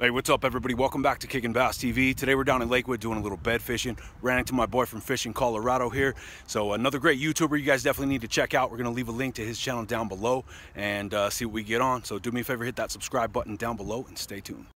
Hey, what's up everybody? Welcome back to Kickin Bass TV. Today we're down in Lakewood doing a little bed fishing. Ran into my boy from Fishing Colorado here. So another great YouTuber you guys definitely need to check out. We're gonna leave a link to his channel down below and see what we get on. So do me a favor, hit that subscribe button down below and stay tuned.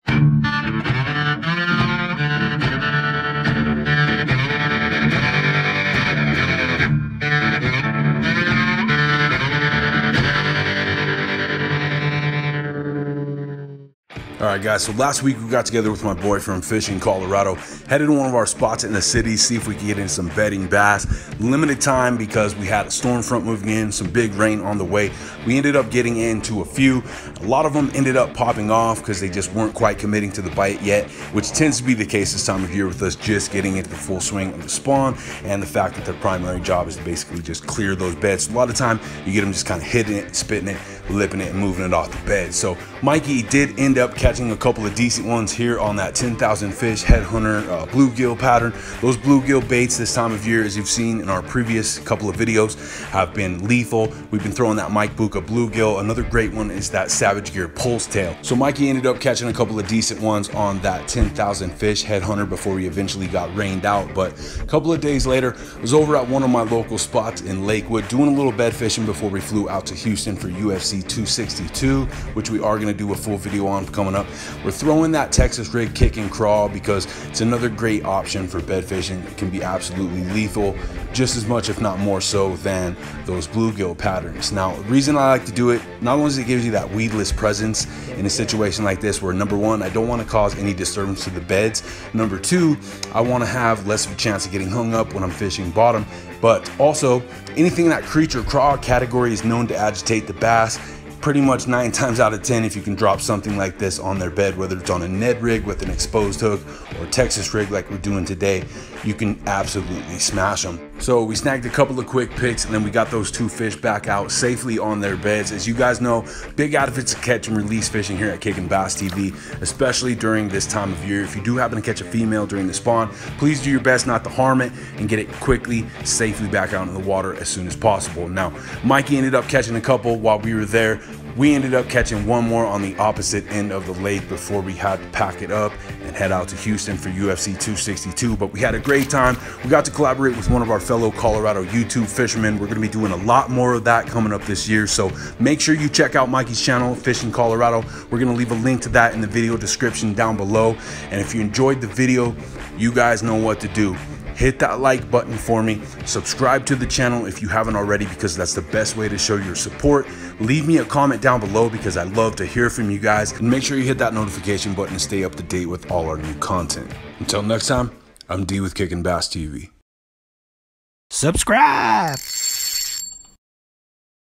Alright guys, so last week we got together with my boy from Fishing Colorado, headed to one of our spots in the city, see if we could get in some bedding bass. Limited time because we had a storm front moving in, some big rain on the way. We ended up getting into a few. A lot of them ended up popping off because they just weren't quite committing to the bite yet, which tends to be the case this time of year with us just getting into the full swing of the spawn and the fact that their primary job is to basically just clear those beds. So a lot of time you get them just kind of hitting it, spitting it, lipping it, and moving it off the bed. So Mikey did end up catching a couple of decent ones here on that 10,000 fish headhunter bluegill pattern. Those bluegill baits this time of year, as you've seen in our previous couple of videos, have been lethal. We've been throwing that Mike Buka bluegill. Another great one is that Savage Gear pulse tail. So Mikey ended up catching a couple of decent ones on that 10,000 fish headhunter before we eventually got rained out. But a couple of days later, I was over at one of my local spots in Lakewood doing a little bed fishing before we flew out to Houston for UFC 262, which we are going to do a full video on coming up. We're throwing that Texas rig Kickin crawl because it's another great option for bed fishing. It can be absolutely lethal, just as much if not more so than those bluegill patterns. Now, the reason I like to do it, not only does it give you that weedless presence in a situation like this where number one, I don't want to cause any disturbance to the beds. Number two, I want to have less of a chance of getting hung up when I'm fishing bottom. But also, anything in that creature crawl category is known to agitate the bass. Pretty much 9 times out of 10, if you can drop something like this on their bed, whether it's on a Ned rig with an exposed hook or Texas rig like we're doing today, you can absolutely smash them. So we snagged a couple of quick picks and then we got those 2 fish back out safely on their beds. As you guys know, big advocates of catch and release fishing here at Kickin Bass TV, especially during this time of year. If you do happen to catch a female during the spawn, please do your best not to harm it and get it quickly, safely back out in the water as soon as possible. Now, Mikey ended up catching a couple while we were there. We ended up catching one more on the opposite end of the lake before we had to pack it up and head out to Houston for UFC 262. But we had a great time. We got to collaborate with one of our fellow Colorado YouTube fishermen. We're going to be doing a lot more of that coming up this year. So make sure you check out Mikey's channel, Fishing Colorado. We're going to leave a link to that in the video description down below. And if you enjoyed the video, you guys know what to do. Hit that like button for me. Subscribe to the channel if you haven't already, because that's the best way to show your support. Leave me a comment down below because I love to hear from you guys. And make sure you hit that notification button to stay up to date with all our new content. Until next time, I'm D with Kickin Bass TV. Subscribe!